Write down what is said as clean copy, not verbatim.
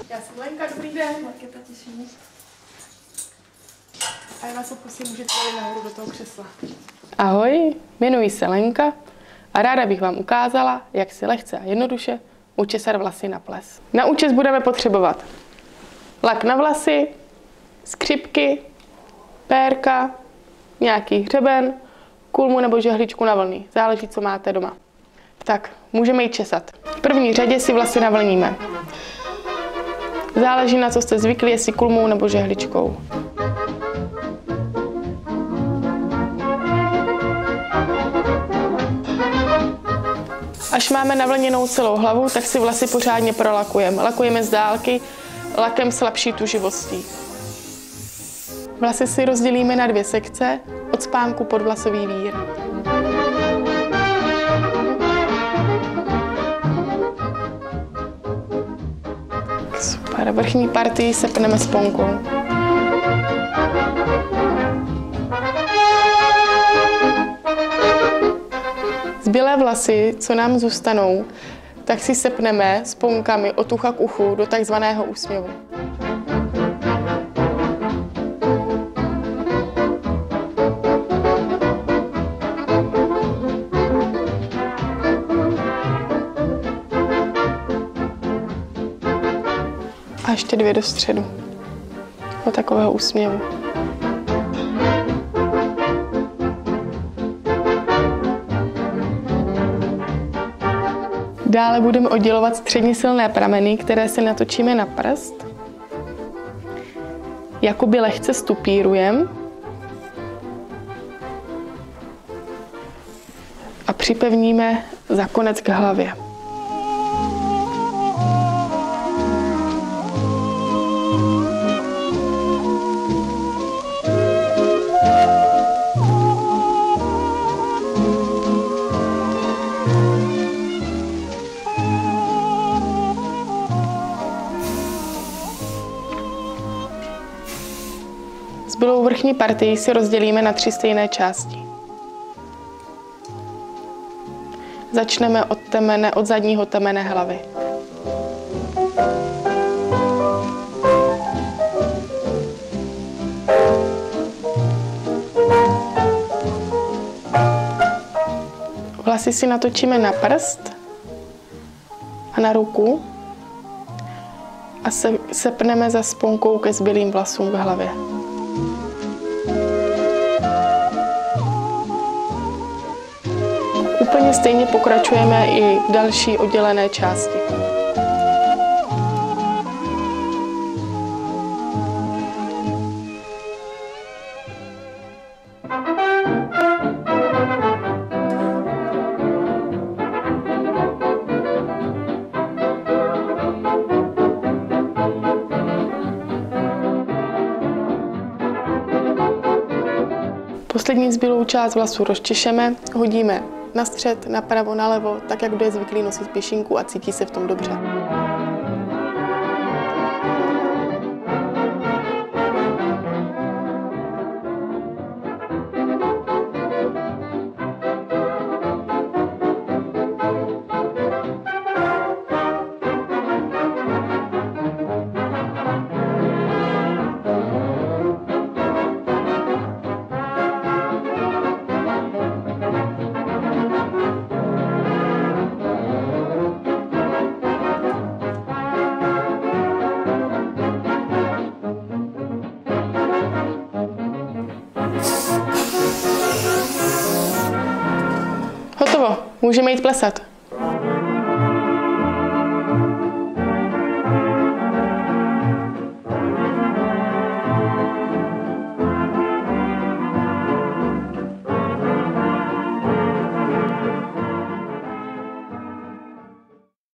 Já jsem Lenka, dobrý den. Markéta, těším. A já vás poprosím, můžete tady nahoru do toho křesla. Ahoj, jmenuji se Lenka a ráda bych vám ukázala, jak si lehce a jednoduše učesat vlasy na ples. Na účes budeme potřebovat lak na vlasy, skřipky, pérka, nějaký hřeben, kulmu nebo žehličku na vlny. Záleží, co máte doma. Tak, můžeme jít česat. V první řadě si vlasy navlníme. Záleží, na co jste zvyklí, jestli kulmou nebo žehličkou. Až máme navlněnou celou hlavu, tak si vlasy pořádně prolakujeme. Lakujeme z dálky lakem slabší tuživostí. Vlasy si rozdělíme na 2 sekce od spánku pod vlasový vír. Super, vrchní partii sepneme sponkou. Zbylé vlasy, co nám zůstanou, tak si sepneme sponkami od ucha k uchu do takzvaného úsměvu. A ještě 2 do středu. Do takového úsměvu. Dále budeme oddělovat středně silné prameny, které si natočíme na prst. Jakoby lehce stupírujeme. A připevníme za konec k hlavě. Zbylou vrchní partii si rozdělíme na 3 stejné části. Začneme od zadního temene hlavy. Vlasy si natočíme na prst a na ruku a sepneme za sponkou ke zbylým vlasům v hlavě. Úplně stejně pokračujeme i v další oddělené části. Poslední zbylou část vlasů rozčešeme, hodíme na střed, napravo, nalevo, tak jak kdo je zvyklý nosit pěšinku a cítí se v tom dobře. Hotovo, můžeme jít plesat.